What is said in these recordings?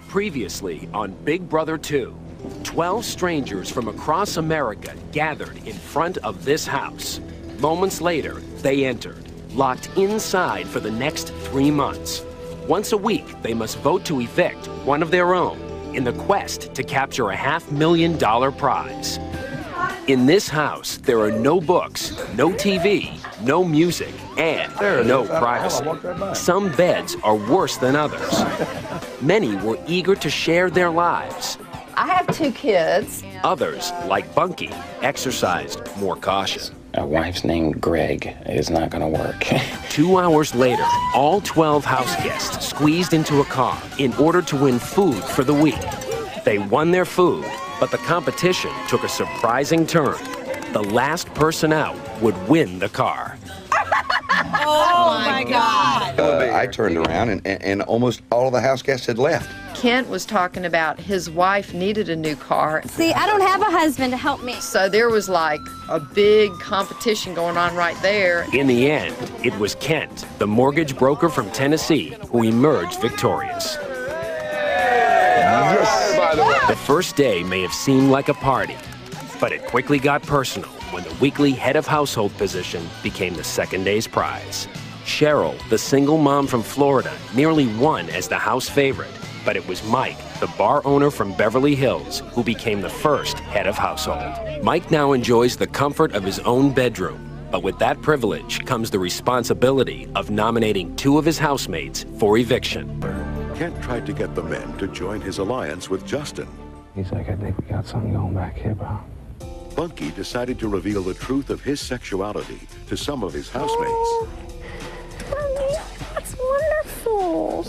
Previously on Big Brother 2, 12 strangers from across America gathered in front of this house. Moments later, they entered, locked inside for the next 3 months. Once a week, they must vote to evict one of their own in the quest to capture a $500,000 prize. In this house, there are no books, no TV, no music, and no privacy. Some beds are worse than others. Many were eager to share their lives. I have 2 kids. Others, like Bunky, exercised more caution. A wife's name Greg is not gonna work. 2 hours later, all 12 house guests squeezed into a car in order to win food for the week. They won their food, but the competition took a surprising turn. The last person out would win the car. Oh my God. I turned around and almost all of the house guests had left. Kent was talking about his wife needed a new car. See, I don't have a husband to help me. So there was like a big competition going on right there. In the end, it was Kent, the mortgage broker from Tennessee, who emerged victorious. The first day may have seemed like a party, but it quickly got personal when the weekly head of household position became the second day's prize. Cheryl, the single mom from Florida, nearly won as the house favorite, but it was Mike, the bar owner from Beverly Hills, who became the first head of household. Mike now enjoys the comfort of his own bedroom, but with that privilege comes the responsibility of nominating 2 of his housemates for eviction. Kent tried to get the men to join his alliance with Justin. He's like, I think we got something going back here, bro. Bunky decided to reveal the truth of his sexuality to some of his housemates. Oh, that's wonderful.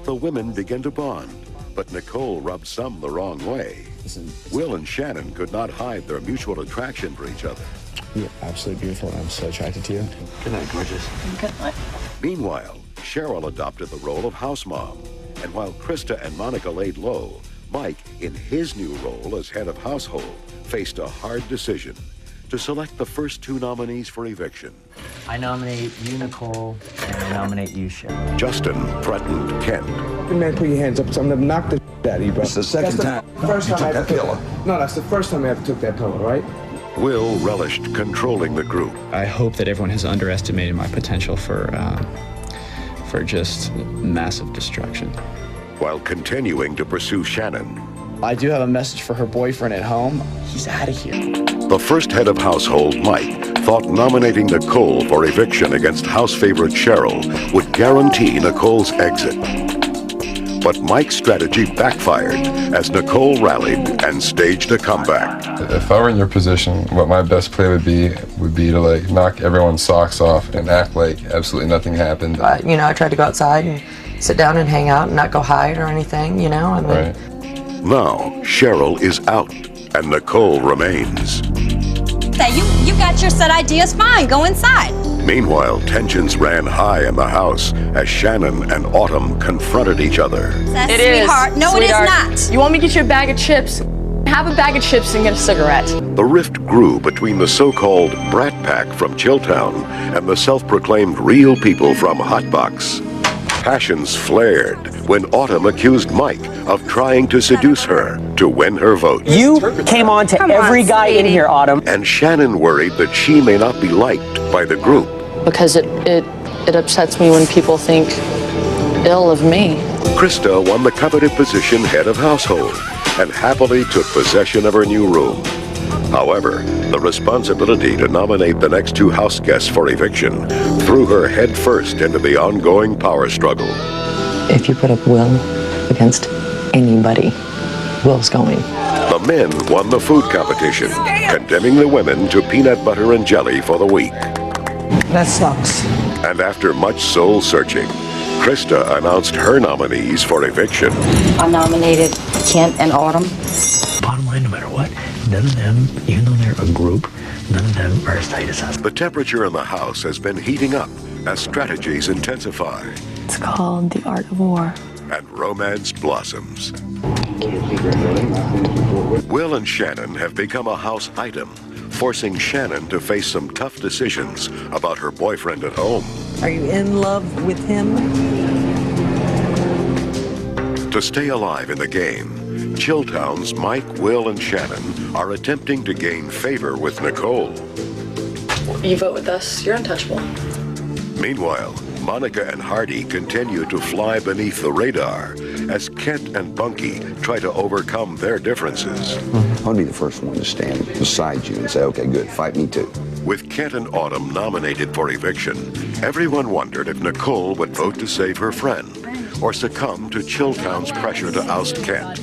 The women began to bond, but Nicole rubbed some the wrong way. Will and Shannon could not hide their mutual attraction for each other. You're absolutely beautiful, and I'm so attracted to you. Good night, gorgeous. Good night. Meanwhile, Cheryl adopted the role of house mom, and while Krista and Monica laid low, Mike, in his new role as head of household, faced a hard decision to select the first 2 nominees for eviction. I nominate you, Nicole, and I nominate you, Cheryl. Justin threatened Kent. Hey man, put your hands up. I'm gonna knock the out of you, bro. It's the second time First you time I took ever that pillow. No, that's the first time I ever took that pillow, right? Will relished controlling the group. I hope that everyone has underestimated my potential for just massive destruction. While continuing to pursue Shannon. I do have a message for her boyfriend at home. He's out of here. The first head of household, Mike, thought nominating Nicole for eviction against house favorite Cheryl would guarantee Nicole's exit. But Mike's strategy backfired as Nicole rallied and staged a comeback. If I were in your position, what my best play would be to like knock everyone's socks off and act like absolutely nothing happened. You know, I tried to go outside and sit down and hang out and not go hide or anything, you know? I mean, Right. Now, Cheryl is out and Nicole remains. Hey, you got your set ideas, fine, go inside. Meanwhile, tensions ran high in the house as Shannon and Autumn confronted each other. It is, sweetheart. No, sweetheart. it is not. You want me to get you a bag of chips? Have a bag of chips and get a cigarette. The rift grew between the so-called Brat Pack from Chilltown and the self-proclaimed real people from Hotbox. Passions flared when Autumn accused Mike of trying to seduce her to win her vote. You came on to every guy in here, Autumn. And Shannon worried that she may not be liked by the group. Because it upsets me when people think ill of me. Krista won the coveted position head of household and happily took possession of her new room. However, the responsibility to nominate the next 2 house guests for eviction threw her headfirst into the ongoing power struggle. If you put up Will against anybody, Will's going. The men won the food competition, condemning the women to peanut butter and jelly for the week. That sucks. And after much soul searching, Krista announced her nominees for eviction. I nominated Kent and Autumn. Bottom line, no matter what, none of them, even though they're a group, none of them are as tight as us. The temperature in the house has been heating up as strategies intensify. It's called The Art of War. And romance blossoms. Will and Shannon have become a house item, forcing Shannon to face some tough decisions about her boyfriend at home. Are you in love with him? To stay alive in the game, Chilltown's Mike, Will, and Shannon are attempting to gain favor with Nicole. You vote with us, you're untouchable. Meanwhile, Monica and Hardy continue to fly beneath the radar as Kent and Bunky try to overcome their differences. I'll be the first one to stand beside you and say, okay, good, fight me too. With Kent and Autumn nominated for eviction, everyone wondered if Nicole would vote to save her friend or succumb to Chilltown's pressure to oust Kent.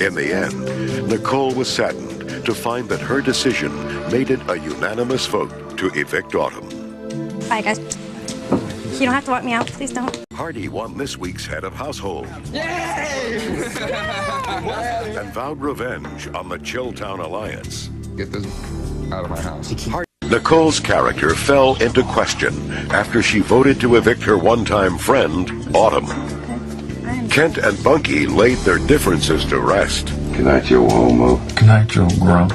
In the end, Nicole was saddened to find that her decision made it a unanimous vote to evict Autumn. Bye, guys. You don't have to walk me out. Please don't. Hardy won this week's head of household. Yay! And vowed revenge on the Chilltown Alliance. Get this out of my house. Nicole's character fell into question after she voted to evict her one-time friend, Autumn. Kent and Bunky laid their differences to rest. Good night, you homo. Good night, you grump.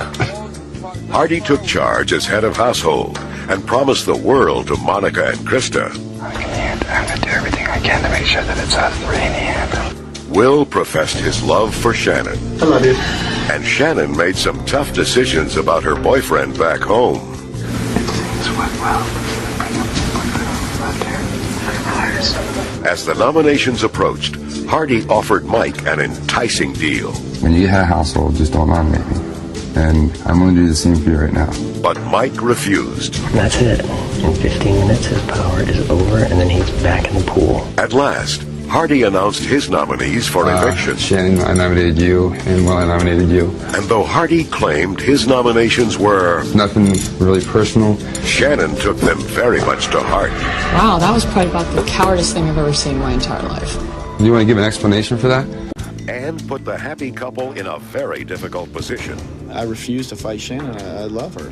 Hardy took charge as head of household and promised the world to Monica and Krista. I'm going to do everything I can to make sure that it's us three in the end. Will professed his love for Shannon. I love you. And Shannon made some tough decisions about her boyfriend back home. Things went well. As the nominations approached, Hardy offered Mike an enticing deal. When you get a household, just don't nominate me. And I'm going to do the same for you right now. But Mike refused. That's it. In 15 minutes, his power is over, and then he's back in the pool. At last, Hardy announced his nominees for eviction. Shannon, I nominated you, and Will, I nominated you. And though Hardy claimed his nominations were nothing really personal, Shannon took them very much to heart. Wow, that was probably about the cowardice thing I've ever seen in my entire life. Do you want to give an explanation for that? And put the happy couple in a very difficult position. I refuse to fight Shannon. I love her.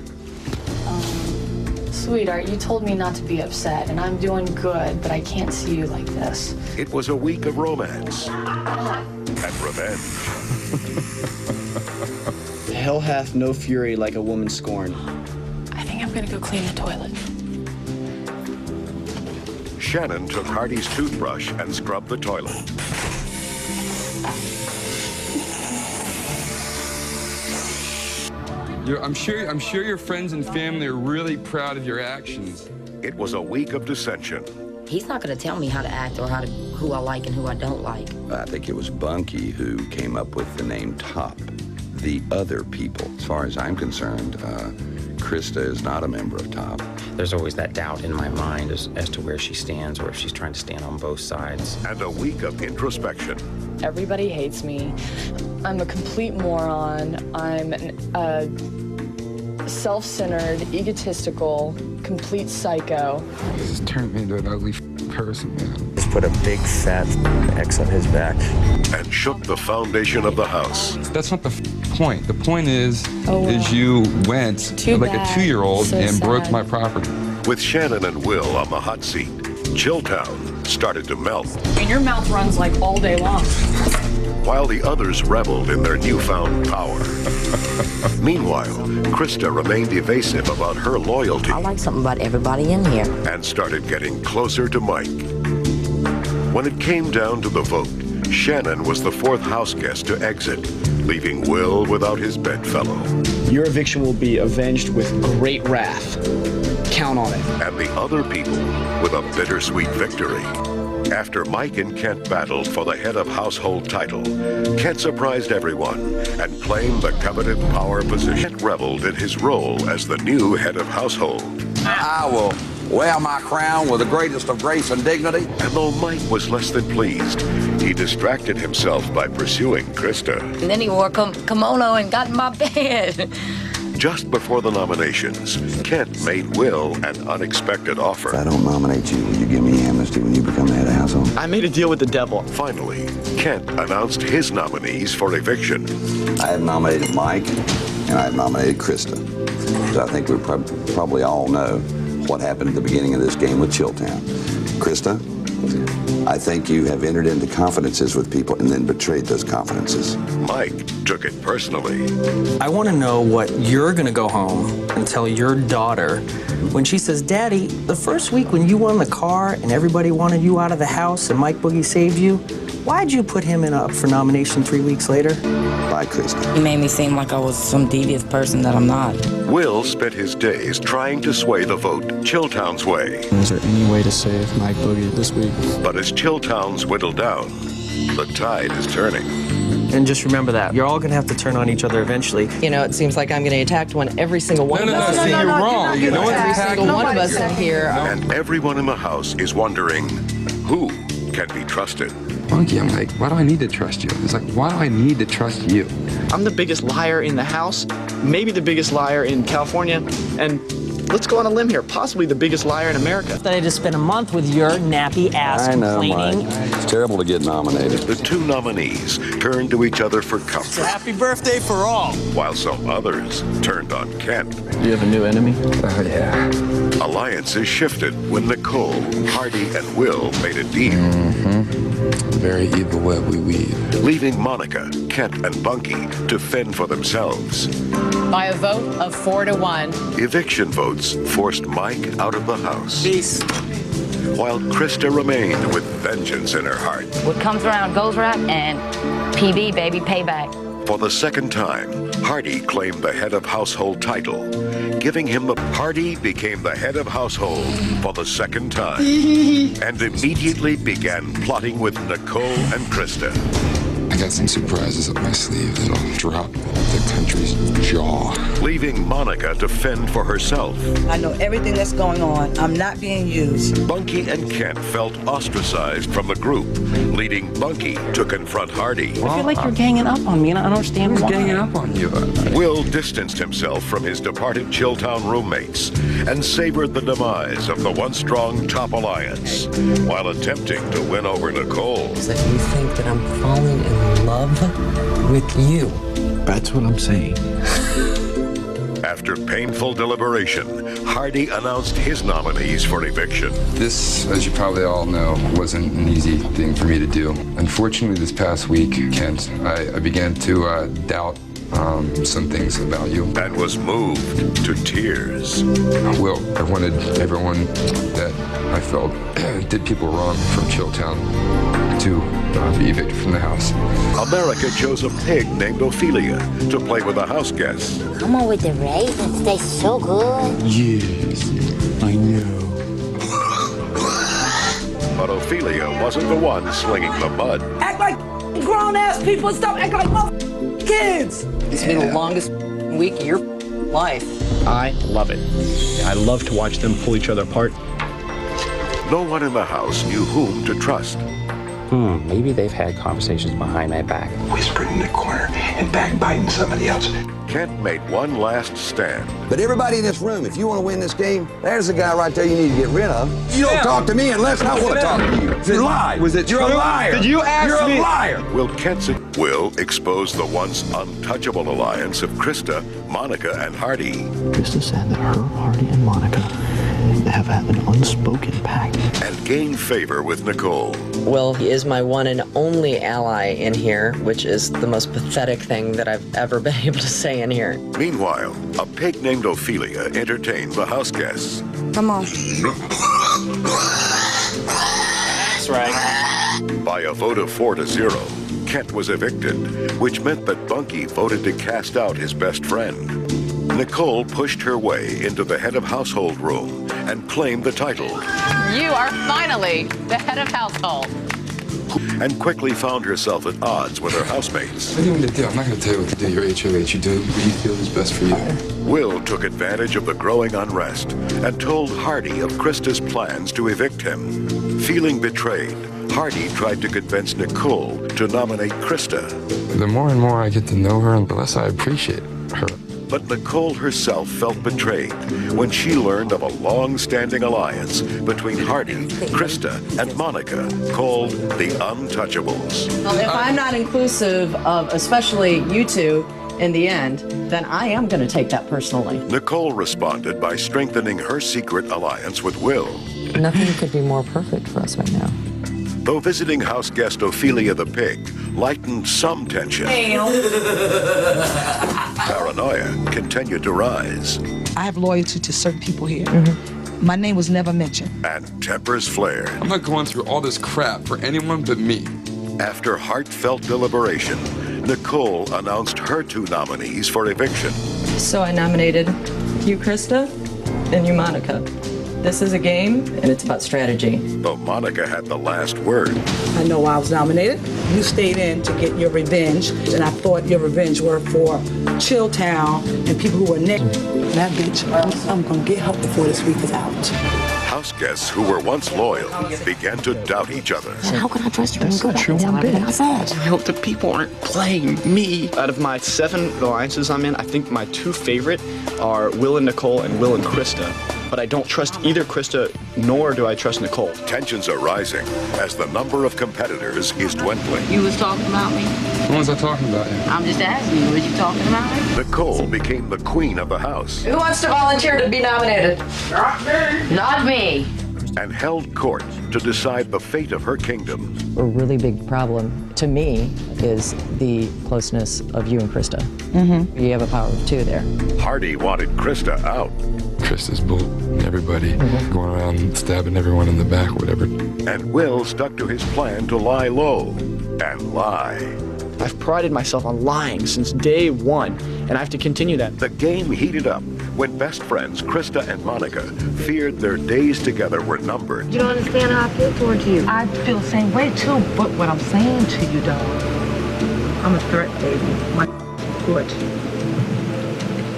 Sweetheart, you told me not to be upset, and I'm doing good, but I can't see you like this. It was a week of romance and revenge. Hell hath no fury like a woman scorned. I think I'm gonna go clean the toilet. Shannon took Hardy's toothbrush and scrubbed the toilet. I'm sure your friends and family are really proud of your actions. It was a week of dissension. He's not going to tell me how to act or who I like and who I don't like. I think it was Bunky who came up with the name Top. The other people. As far as I'm concerned, Krista is not a member of Top. There's always that doubt in my mind as to where she stands or if she's trying to stand on both sides. And a week of introspection. Everybody hates me. I'm a complete moron. I'm a self-centered, egotistical, complete psycho. This has turned me into an ugly person, man. Just put a big fat X on his back. And shook the foundation of the house. That's not the point. The point is you went like a 2-year-old and broke my property. With Shannon and Will on the hot seat, Chilltown started to melt. And your mouth runs like all day long. While the others reveled in their newfound power. Meanwhile, Krista remained evasive about her loyalty. I like something about everybody in here. And started getting closer to Mike. When it came down to the vote, Shannon was the fourth house guest to exit, leaving Will without his bedfellow. Your eviction will be avenged with great wrath. Count on it. And the other people with a bittersweet victory. After Mike and Kent battled for the head of household title, Kent surprised everyone and claimed the coveted power position. Kent reveled in his role as the new head of household. I will wear my crown with the greatest of grace and dignity. And though Mike was less than pleased, he distracted himself by pursuing Krista. And then he wore a kimono and got in my bed. Just before the nominations, Kent made Will an unexpected offer. If I don't nominate you, will you give me amnesty when you become the head of household? I made a deal with the devil. Finally, Kent announced his nominees for eviction. I have nominated Mike, and I have nominated Krista. So I think we probably all know what happened at the beginning of this game with Chilltown. Krista, I think you have entered into confidences with people and then betrayed those confidences. Mike took it personally. I want to know what you're going to go home and tell your daughter when she says, Daddy, the first week when you won the car and everybody wanted you out of the house and Mike Boogie saved you, why'd you put him up for nomination 3 weeks later? Bye, Krista. He made me seem like I was some devious person that I'm not. Will spent his days trying to sway the vote Chilltown's way. Is there any way to save Mike Boogie this week? But as Chilltown's whittled down, the tide is turning. And just remember that. You're all going to have to turn on each other eventually. You know, it seems like I'm getting attacked when every single one of us. No, you're wrong. Every single one of us in here. And everyone in the house is wondering who can be trusted. Bunky, I'm like, why do I need to trust you? It's like, why do I need to trust you? I'm the biggest liar in the house, maybe the biggest liar in California, and let's go on a limb here, possibly the biggest liar in America. That I just spent a month with your nappy ass complaining. It's terrible to get nominated. The two nominees turned to each other for comfort, Happy birthday for all. while some others turned on Kent. You have a new enemy? Oh, yeah. Alliances shifted when Nicole, Hardy, and Will made a deal. Very evil web we weave. Leaving Monica, Kent, and Bunky to fend for themselves. By a vote of 4-1. Eviction votes forced Mike out of the house, Peace. while Krista remained with vengeance in her heart. What comes around goes around, and PB, baby, payback. For the second time, Hardy claimed the head of household title, giving him the Hardy became the head of household for the second time, and immediately began plotting with Nicole and Krista. I got some surprises up my sleeve that'll drop the country's jaw. Leaving Monica to fend for herself. I know everything that's going on. I'm not being used. Bunky and Kent felt ostracized from the group, leading Bunky to confront Hardy. I feel like you're ganging up on me, and I don't understand why. Ganging up on you. Will distanced himself from his departed Chilltown roommates and savored the demise of the once strong Top Alliance, while attempting to win over Nicole. That you think that I'm falling in love with you. That's what I'm saying. After painful deliberation, Hardy announced his nominees for eviction. This, as you probably all know, wasn't an easy thing for me to do. Unfortunately, this past week, Kent, I began to doubt some things about you. And was moved to tears. Well, I wanted everyone that I felt did people wrong from Chilltown to be evicted from the house. America chose a pig named Ophelia to play with the house guests. Come on with the raisins, they so good. Yes, I know. But Ophelia wasn't the one slinging the mud. Act like grown-ass people and stop acting like kids. It's been the longest week of your life. I love it. I love to watch them pull each other apart. No one in the house knew whom to trust. Maybe they've had conversations behind my back. Whispering in the corner and backbiting somebody else. Kent made one last stand. But everybody in this room, if you want to win this game, there's the guy right there you need to get rid of. You don't talk to me unless I want to talk to you. You lie. Was it You're true? a liar. Did you ask You're me? a liar. Will expose the once untouchable alliance of Krista, Monica, and Hardy. Krista said that her, Hardy, and Monica have had an unspoken pact. And gain favor with Nicole. Will is my one and only ally in here, which is the most pathetic thing that I've ever been able to say in here. Meanwhile, a pig named Ophelia entertained the house guests. Come on. That's right. By a vote of 4-0, Kent was evicted, which meant that Bunky voted to cast out his best friend. Nicole pushed her way into the head of household room and claimed the title. You are finally the head of household. And quickly found herself at odds with her housemates. What do you want me to do? I'm not going to tell you what to do. You're HOH. You do what you feel is best for you. Will took advantage of the growing unrest and told Hardy of Krista's plans to evict him. Feeling betrayed, Hardy tried to convince Nicole to nominate Krista. The more and more I get to know her, the less I appreciate her. But Nicole herself felt betrayed when she learned of a long-standing alliance between Hardy, Krista, and Monica called the Untouchables. Well, if I'm not inclusive of especially you two in the end, then I am going to take that personally. Nicole responded by strengthening her secret alliance with Will. Nothing could be more perfect for us right now. Though visiting house guest Ophelia the pig lightened some tension, paranoia continued to rise. I have loyalty to certain people here. My name was never mentioned. And tempers flared. I'm not going through all this crap for anyone but me. After heartfelt deliberation, Nicole announced her 2 nominees for eviction. So I nominated you, Krista, and you, Monica. This is a game, and it's about strategy. Though Monica had the last word. I know why I was nominated. You stayed in to get your revenge, and I thought your revenge were for Chilltown and people who were next. That bitch, I'm gonna get her before this week is out. House guests who were once loyal began to doubt each other. How can I trust you when you go back and tell everything I said? I hope the people aren't playing me. Out of my 7 alliances I'm in, I think my 2 favorite are Will and Nicole and Will and Krista. But I don't trust either Krista, nor do I trust Nicole. Tensions are rising as the number of competitors is dwindling. You was talking about me? What was I talking about? I'm just asking you, was you talking about me? Nicole became the queen of the house. Who wants to volunteer to be nominated? Not me. Not me. And held court to decide the fate of her kingdom. A really big problem to me is the closeness of you and Krista. You have a power of 2 there. Hardy wanted Krista out. Krista's bullying everybody, going around stabbing everyone in the back, whatever. And Will stuck to his plan to lie low and lie. I've prided myself on lying since day 1, and I have to continue that. The game heated up when best friends Krista and Monica feared their days together were numbered. You don't understand how I feel towards you. I feel the same way too, but what I'm saying to you, dog, I'm a threat, baby. My foot,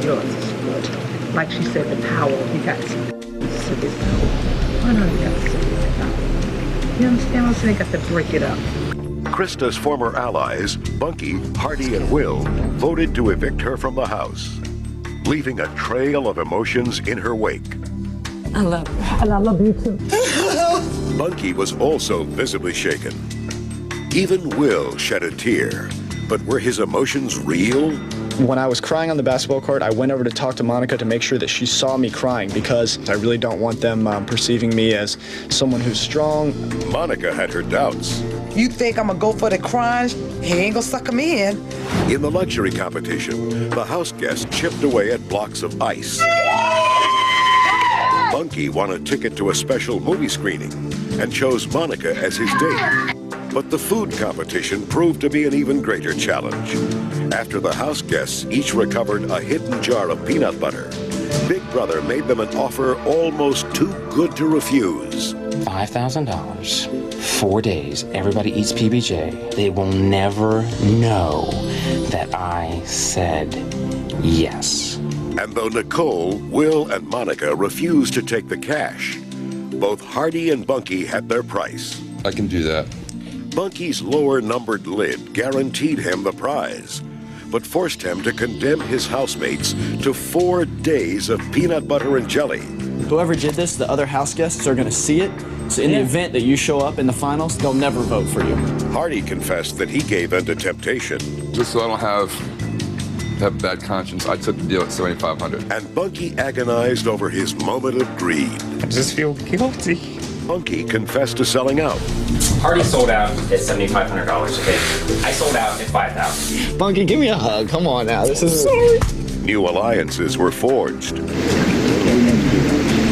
yours is foot. Like she said, the power, you got to sit this power. I know you got to sit this power. You understand what I'm saying? They got to break it up. Krista's former allies, Bunky, Hardy, and Will, voted to evict her from the house, leaving a trail of emotions in her wake. I love you. And I love you too. Bunky was also visibly shaken. Even Will shed a tear, but were his emotions real? When I was crying on the basketball court, I went over to talk to Monica to make sure that she saw me crying because I really don't want them perceiving me as someone who's strong. Monica had her doubts. You think I'm gonna go for the crimes? He ain't gonna sucker me in. In the luxury competition, the house guests chipped away at blocks of ice. Bunky won a ticket to a special movie screening and chose Monica as his date. But the food competition proved to be an even greater challenge. After the house guests each recovered a hidden jar of peanut butter, Big Brother made them an offer almost too good to refuse. $5,000, 4 days, everybody eats PBJ. They will never know that I said yes. And though Nicole, Will, and Monica refused to take the cash, both Hardy and Bunky had their price. I can do that. Bunky's lower numbered lid guaranteed him the prize, but forced him to condemn his housemates to 4 days of peanut butter and jelly. Whoever did this, the other house guests are going to see it. So in the event that you show up in the finals, they'll never vote for you. Hardy confessed that he gave in to temptation. Just so I don't have bad conscience, I took the deal at $7,500. And Bunky agonized over his moment of greed. I just feel guilty. Bunky confessed to selling out. Hardy sold out at $7,500, okay? I sold out at $5,000. Bunky, give me a hug. Come on now. This is sorry. New alliances were forged.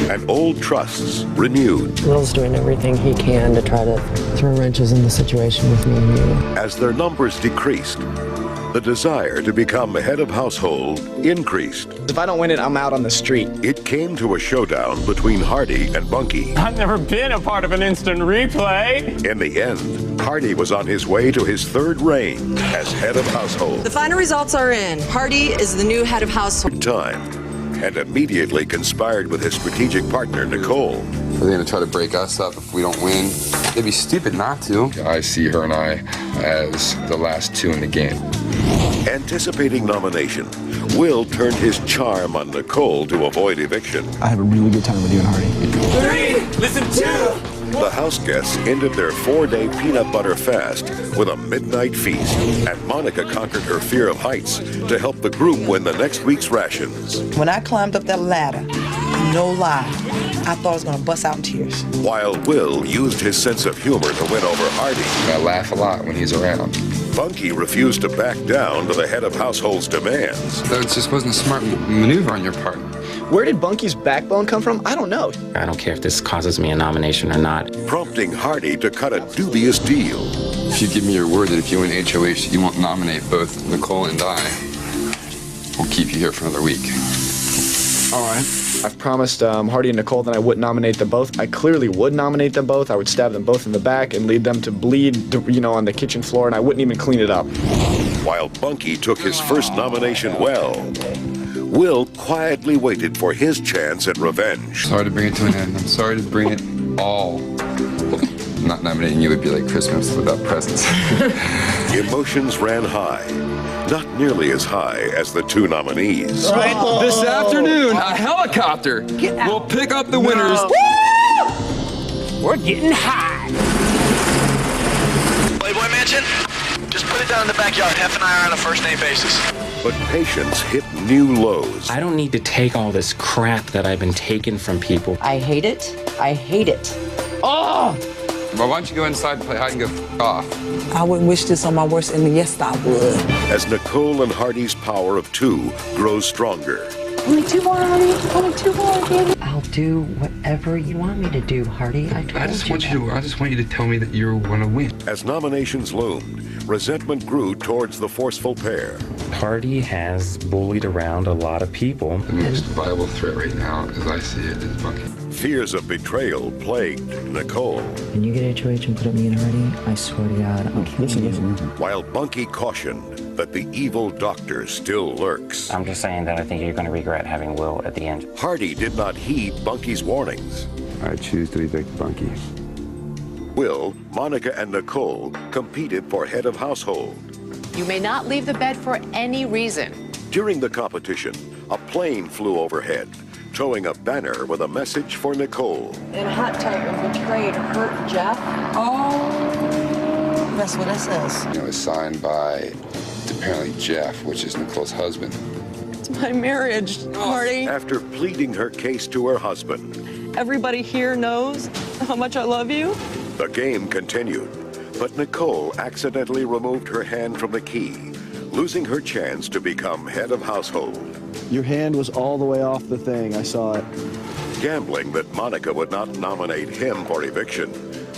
And old trusts renewed. Will's doing everything he can to try to throw wrenches in the situation with me and you. As their numbers decreased, the desire to become head of household increased. If I don't win it, I'm out on the street. It came to a showdown between Hardy and Bunky. I've never been a part of an instant replay. In the end, Hardy was on his way to his 3rd reign as head of household. The final results are in. Hardy is the new head of household. Time, and immediately conspired with his strategic partner, Nicole. Are they going to try to break us up if we don't win? They'd be stupid not to. I see her and I as the last 2 in the game. Anticipating nomination, Will turned his charm on Nicole to avoid eviction. I have a really good time with you and Hardy. 3, listen 2. The house guests ended their 4-day peanut butter fast with a midnight feast, and Monica conquered her fear of heights to help the group win the next week's rations. When I climbed up that ladder, no lie, I thought I was gonna bust out in tears. While Will used his sense of humor to win over Hardy, I laugh a lot when he's around. Bunky refused to back down to the head of household's demands. That just wasn't a smart maneuver on your part. Where did Bunky's backbone come from? I don't know. I don't care if this causes me a nomination or not. Prompting Hardy to cut a dubious deal. If you give me your word that if you win HOH, you won't nominate both Nicole and I, we'll keep you here for another week. All right. I've promised Hardy and Nicole that I wouldn't nominate them both. I clearly would nominate them both. I would stab them both in the back and lead them to bleed, on the kitchen floor, and I wouldn't even clean it up. While Bunky took his first nomination well, Will quietly waited for his chance at revenge. Sorry to bring it to an end. I'm sorry to bring it all. Not nominating you would be like Christmas without presents. Emotions ran high, not nearly as high as the two nominees. Right. This afternoon, a helicopter will pick up the winners. Woo! We're getting high. Playboy Mansion? Just put it down in the backyard. Hef and I are on a first-name basis. But patience hit new lows. I don't need to take all this crap that I've been taking from people. I hate it. I hate it. Oh! Well, why don't you go inside and play hide and go off? I wouldn't wish this on my worst enemy. Yes, I would. As Nicole and Hardy's power of two grows stronger. Only two more, Hardy. Only two more, baby. I'll do whatever you want me to do, Hardy. I just want you to tell me that you want to win. As nominations loomed, resentment grew towards the forceful pair. Hardy has bullied around a lot of people. The most viable threat right now, as I see it, is Bunky. Fears of betrayal plagued Nicole. When you get HOH and put up me and Hardy, I swear to God, I'll kill you. While Bunky cautioned that the evil doctor still lurks. I'm just saying that I think you're going to regret having Will at the end. Hardy did not heed Bunky's warnings. I choose to evict Bunky. Will, Monica, and Nicole competed for head of household. You may not leave the bed for any reason. During the competition, a plane flew overhead, towing a banner with a message for Nicole. In a hot tub of betrayed hurt Jeff. Oh, that's what it says. It was signed by apparently Jeff, which is Nicole's husband. It's my marriage, Hardy. After pleading her case to her husband, Everybody here knows how much I love you. the game continued, but Nicole accidentally removed her hand from the key, losing her chance to become head of household. Your hand was all the way off the thing. I saw it. Gambling that Monica would not nominate him for eviction,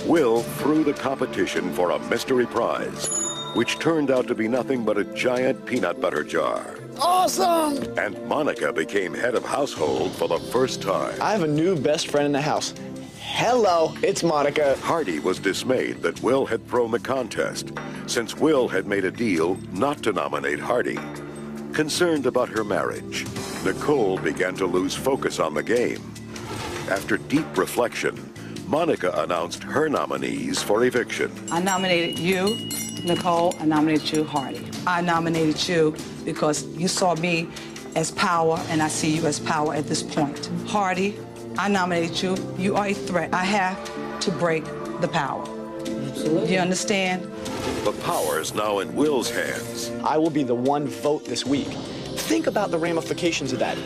Will threw the competition for a mystery prize, which turned out to be nothing but a giant peanut butter jar. Awesome! And Monica became head of household for the first time. I have a new best friend in the house. Hello, it's Monica. Hardy was dismayed that Will had thrown the contest, since Will had made a deal not to nominate Hardy. Concerned about her marriage, Nicole began to lose focus on the game. After deep reflection, Monica announced her nominees for eviction. I nominated you, Nicole. I nominated you, Hardy. I nominated you because you saw me as power, and I see you as power at this point. Hardy, I nominated you. You are a threat. I have to break the power. Absolutely. You understand? The power is now in Will's hands. I will be the one vote this week. Think about the ramifications of that.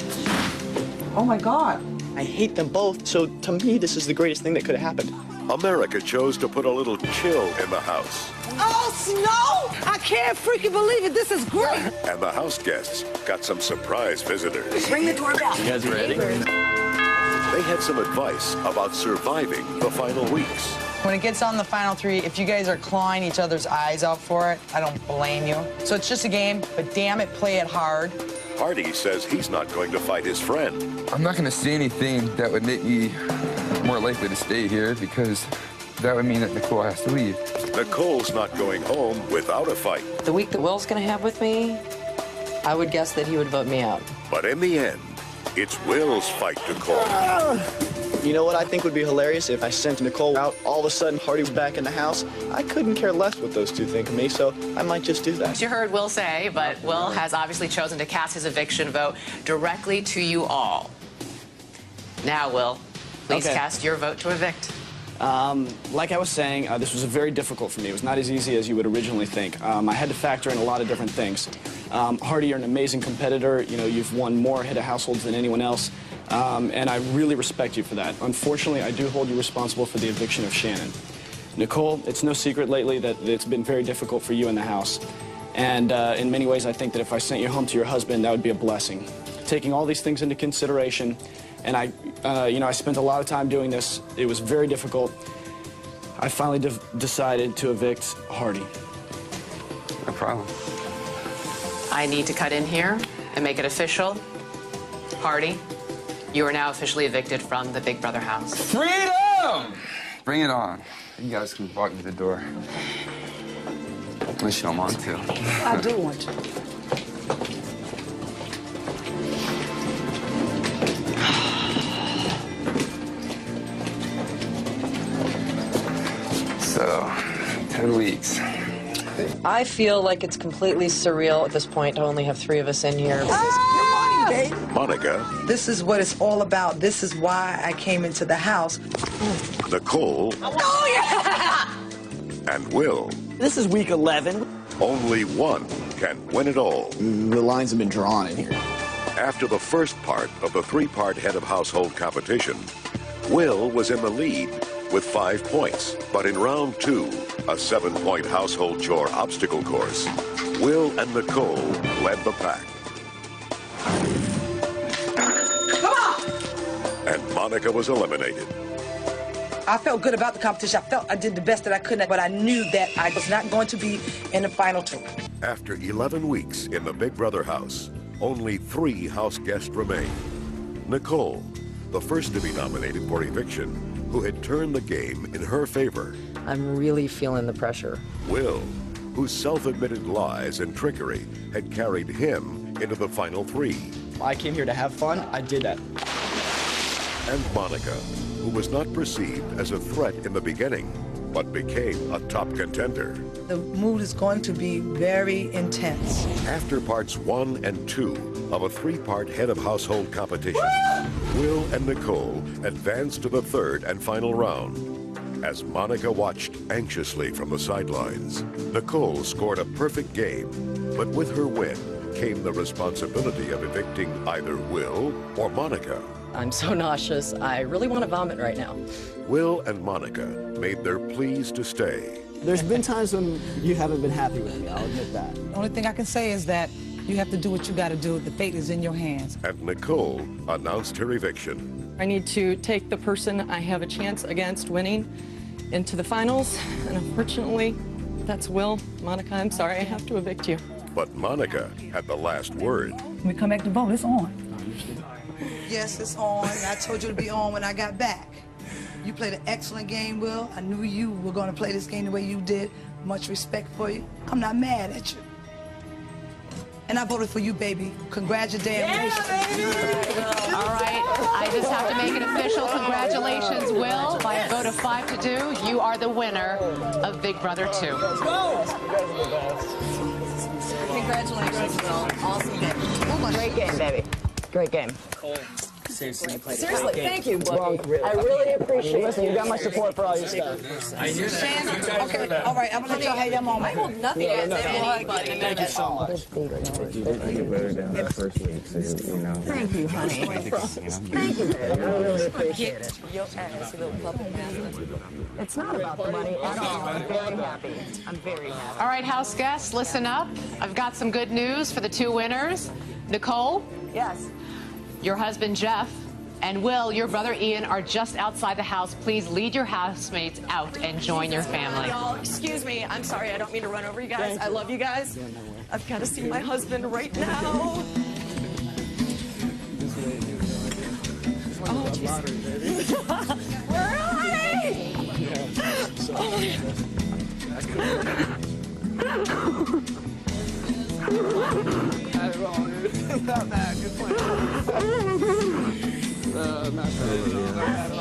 Oh my God. I hate them both, so to me, this is the greatest thing that could have happened. America chose to put a little chill in the house. Oh, Snow! I can't freaking believe it. This is great. And the house guests got some surprise visitors. Ring the doorbell. You guys ready? They had some advice about surviving the final weeks. When it gets on the final three, if you guys are clawing each other's eyes out for it, I don't blame you. So it's just a game, but damn it, play it hard. Hardy says he's not going to fight his friend. I'm not going to say anything that would make me more likely to stay here, because that would mean that Nicole has to leave. Nicole's not going home without a fight. The week that Will's gonna have with me, I would guess that he would vote me out. But in the end, it's Will's fight to call. You know what I think would be hilarious? If I sent Nicole out, all of a sudden Hardy was back in the house. I couldn't care less what those two think of me, so I might just do that. You heard Will say, but Will has obviously chosen to cast his eviction vote directly to you all. Now, Will, please cast your vote to evict. Like I was saying, this was very difficult for me. It was not as easy as you would originally think. I had to factor in a lot of different things. Hardy, you're an amazing competitor. You know, you've won more head of households than anyone else. and I really respect you for that. Unfortunately, I do hold you responsible for the eviction of Shannon. Nicole, it's no secret lately that it's been very difficult for you in the house. And in many ways, I think that if I sent you home to your husband, that would be a blessing. Taking all these things into consideration, and I spent a lot of time doing this. It was very difficult. I finally decided to evict Hardy. No problem. I need to cut in here and make it official. Hardy, you are now officially evicted from the Big Brother house. Freedom! Bring it on. You guys can walk me to the door. Unless you don't want to. I do want to. So, 10 weeks. I feel like it's completely surreal at this point to only have 3 of us in here. Monica, This is what it's all about. This is why I came into the house. Nicole, and Will. This is week 11. Only one can win it all. The lines have been drawn in here. After the first part of the 3-part head of household competition, Will was in the lead with 5 points. But in round 2, a 7-point household chore obstacle course, Will and Nicole led the pack. Come on! And Monica was eliminated. I felt good about the competition. I felt I did the best that I could, but I knew that I was not going to be in the final 2. After 11 weeks in the Big Brother house, only 3 house guests remain. Nicole, the first to be nominated for eviction, who had turned the game in her favor. I'm really feeling the pressure. Will, whose self-admitted lies and trickery had carried him into the final 3. I came here to have fun. I did that. And Monica, who was not perceived as a threat in the beginning, but became a top contender. The mood is going to be very intense. After parts 1 and 2 of a 3-part head of household competition, Will and Nicole advanced to the 3rd and final round. As Monica watched anxiously from the sidelines, Nicole scored a perfect game, but with her win came the responsibility of evicting either Will or Monica. I'm so nauseous. I really want to vomit right now. Will and Monica made their pleas to stay. There's been times when you haven't been happy with me, I'll admit that. The only thing I can say is that you have to do what you got to do. The fate is in your hands. And Nicole announced her eviction. I need to take the person I have a chance against winning into the finals, and unfortunately, that's Will. Monica, I'm sorry, I have to evict you. But Monica had the last word. When we come back to vote, it's on. Yes, it's on. I told you to be on when I got back. You played an excellent game, Will. I knew you were going to play this game the way you did. Much respect for you. I'm not mad at you. And I voted for you, baby. Congratulations. All right, I just have to make it official. Congratulations, Will. By a vote of 5-2, you are the winner of Big Brother 2. Let's go! Congratulations, Will. Awesome game. Great game, baby. Great game. Seriously, thank you, buddy. I really appreciate it. You got my support for all your stuff. Okay, all right, I'm going to let y'all have your moment. I hold nothing against anybody. Thank you so much. Thank you, honey. Thank you, baby. I really appreciate it. Your ass, little puppy. It's not about the money at all. I'm very happy. I'm very happy. All right, house guests, listen up. I've got some good news for the 2 winners. Nicole? Yes. Your husband, Jeff, and Will, your brother, Ian, are just outside the house. Please lead your housemates out and join your family. Y'all, excuse me. I'm sorry. I don't mean to run over you guys. I love you guys. I've got to see my husband right now. Oh, jeez. Where am I? Not bad, good point. Not bad at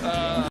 all.